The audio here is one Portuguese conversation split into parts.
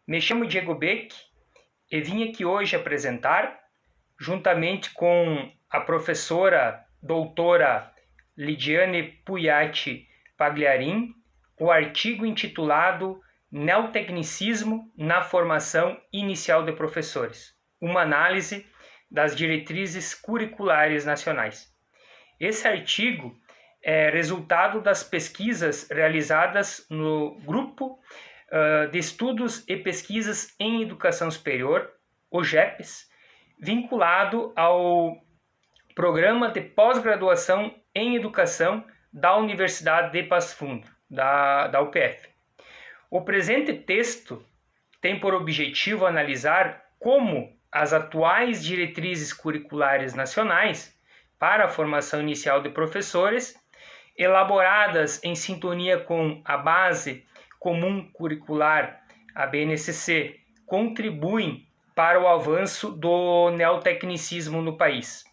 Me chamo Diego Beck e vim aqui hoje apresentar, juntamente com a professora doutora Lidiane Pujatti Pagliarin, o artigo intitulado Neotecnicismo na Formação Inicial de Professores, uma análise das diretrizes curriculares nacionais. Esse artigo é resultado das pesquisas realizadas no Grupo de Estudos e Pesquisas em Educação Superior, o GEPES, vinculado ao Programa de Pós-Graduação em Educação da Universidade de Passo Fundo, da UPF. O presente texto tem por objetivo analisar como as atuais diretrizes curriculares nacionais para a formação inicial de professores, elaboradas em sintonia com a Base Comum Curricular, a BNCC, contribuem para o avanço do neotecnicismo no país.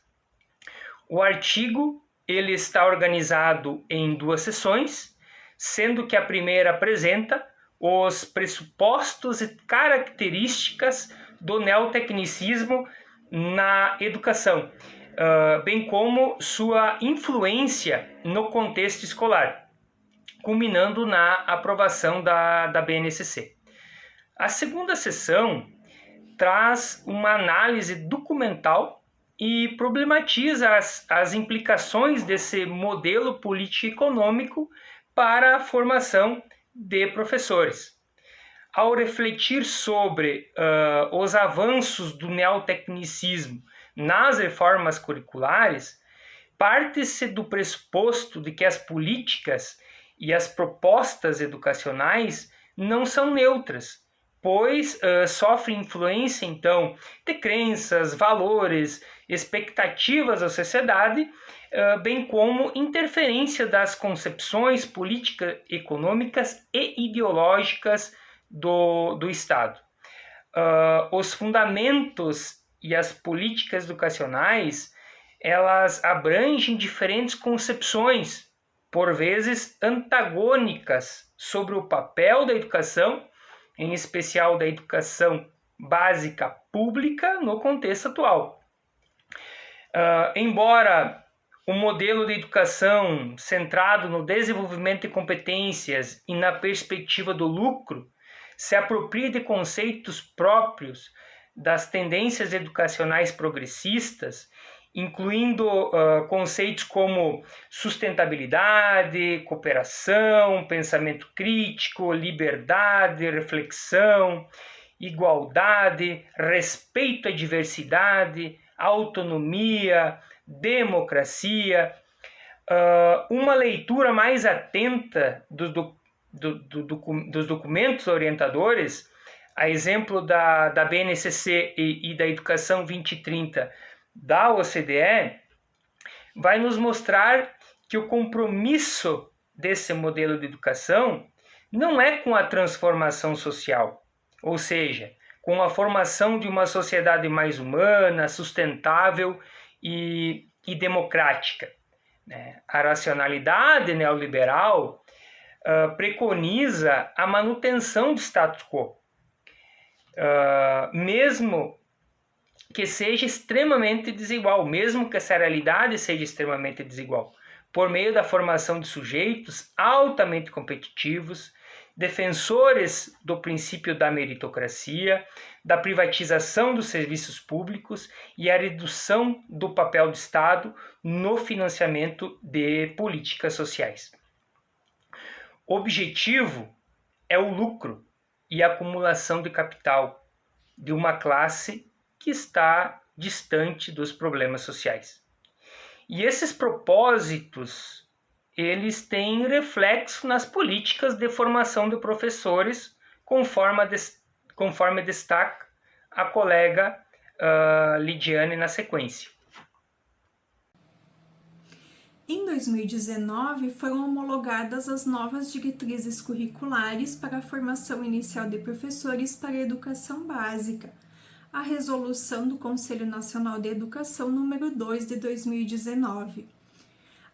O artigo ele está organizado em 2 sessões, sendo que a primeira apresenta os pressupostos e características do neotecnicismo na educação, bem como sua influência no contexto escolar, culminando na aprovação da BNCC. A segunda sessão traz uma análise documental e problematiza as implicações desse modelo político-econômico para a formação de professores. Ao refletir sobre os avanços do neotecnicismo nas reformas curriculares, parte-se do pressuposto de que as políticas e as propostas educacionais não são neutras, pois sofrem influência, então, de crenças, valores, expectativas da sociedade, bem como interferência das concepções políticas, econômicas e ideológicas do Estado. Os fundamentos e as políticas educacionais, elas abrangem diferentes concepções, por vezes antagônicas, sobre o papel da educação, em especial da educação básica pública, no contexto atual. Embora o modelo de educação centrado no desenvolvimento de competências e na perspectiva do lucro se aproprie de conceitos próprios das tendências educacionais progressistas, incluindo conceitos como sustentabilidade, cooperação, pensamento crítico, liberdade, reflexão, igualdade, respeito à diversidade, autonomia, democracia. Uma leitura mais atenta dos documentos orientadores, a exemplo da BNCC e da Educação 2030 da OCDE, vai nos mostrar que o compromisso desse modelo de educação não é com a transformação social, ou seja, com a formação de uma sociedade mais humana, sustentável e democrática. A racionalidade neoliberal preconiza a manutenção do status quo, mesmo que seja extremamente desigual, mesmo que essa realidade seja extremamente desigual, por meio da formação de sujeitos altamente competitivos, defensores do princípio da meritocracia, da privatização dos serviços públicos e a redução do papel do Estado no financiamento de políticas sociais. O objetivo é o lucro e a acumulação de capital de uma classe que está distante dos problemas sociais. E esses propósitos, eles têm reflexo nas políticas de formação de professores, conforme destaca a colega Lidiane na sequência. Em 2019, foram homologadas as novas diretrizes curriculares para a formação inicial de professores para a educação básica, a Resolução do Conselho Nacional de Educação número 2 de 2019.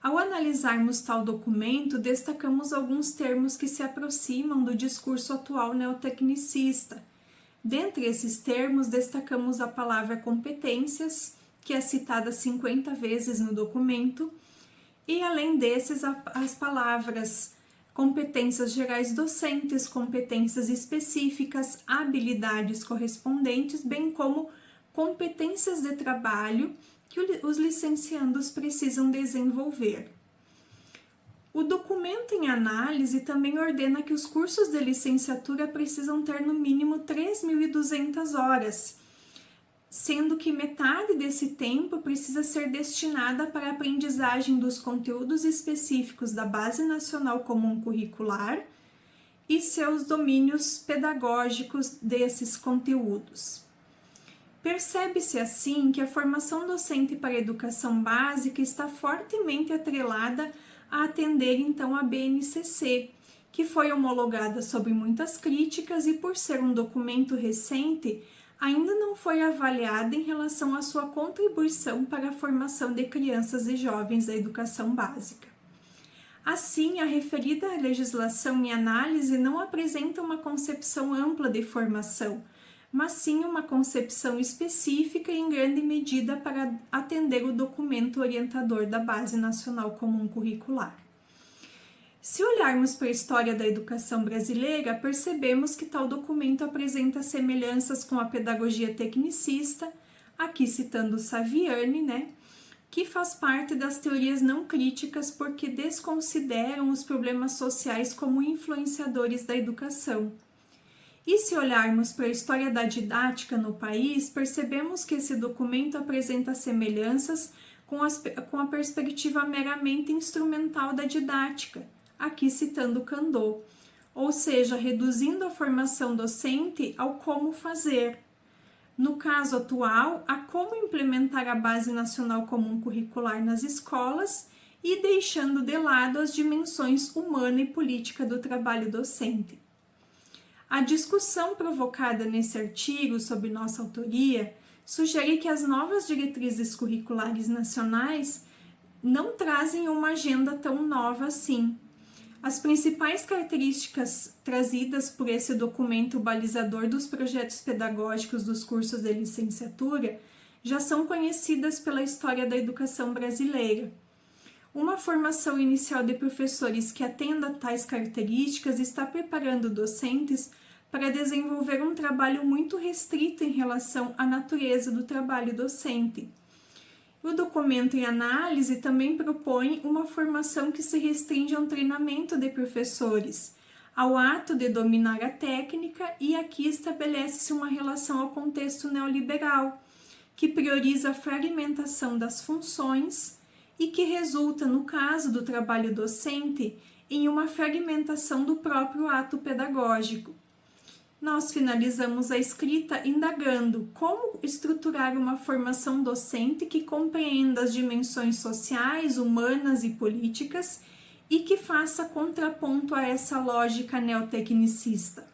Ao analisarmos tal documento, destacamos alguns termos que se aproximam do discurso atual neotecnicista, Dentre esses termos, destacamos a palavra competências, que é citada 50 vezes no documento, e além desses, as palavras competências gerais docentes, competências específicas, habilidades correspondentes, bem como competências de trabalho que os licenciandos precisam desenvolver. O documento em análise também ordena que os cursos de licenciatura precisam ter no mínimo 3.200 horas, sendo que metade desse tempo precisa ser destinada para a aprendizagem dos conteúdos específicos da Base Nacional Comum Curricular e seus domínios pedagógicos desses conteúdos. Percebe-se assim que a formação docente para a educação básica está fortemente atrelada a atender então a BNCC, que foi homologada sob muitas críticas e por ser um documento recente, ainda não foi avaliada em relação à sua contribuição para a formação de crianças e jovens da educação básica. Assim, a referida legislação em análise não apresenta uma concepção ampla de formação, mas sim uma concepção específica e em grande medida para atender o documento orientador da Base Nacional Comum Curricular. Se olharmos para a história da educação brasileira, percebemos que tal documento apresenta semelhanças com a pedagogia tecnicista, aqui citando Saviani, que faz parte das teorias não críticas porque desconsideram os problemas sociais como influenciadores da educação. E se olharmos para a história da didática no país, percebemos que esse documento apresenta semelhanças com a perspectiva meramente instrumental da didática, aqui citando Candot, ou seja, reduzindo a formação docente ao como fazer. No caso atual, a como implementar a Base Nacional Comum Curricular nas escolas e deixando de lado as dimensões humana e política do trabalho docente. A discussão provocada nesse artigo, sob nossa autoria, sugere que as novas diretrizes curriculares nacionais não trazem uma agenda tão nova assim. As principais características trazidas por esse documento balizador dos projetos pedagógicos dos cursos de licenciatura já são conhecidas pela história da educação brasileira. Uma formação inicial de professores que atenda a tais características está preparando docentes para desenvolver um trabalho muito restrito em relação à natureza do trabalho docente. O documento em análise também propõe uma formação que se restringe a um treinamento de professores, ao ato de dominar a técnica, e aqui estabelece-se uma relação ao contexto neoliberal, que prioriza a fragmentação das funções e que resulta, no caso do trabalho docente, em uma fragmentação do próprio ato pedagógico. Nós finalizamos a escrita indagando como estruturar uma formação docente que compreenda as dimensões sociais, humanas e políticas e que faça contraponto a essa lógica neotecnicista.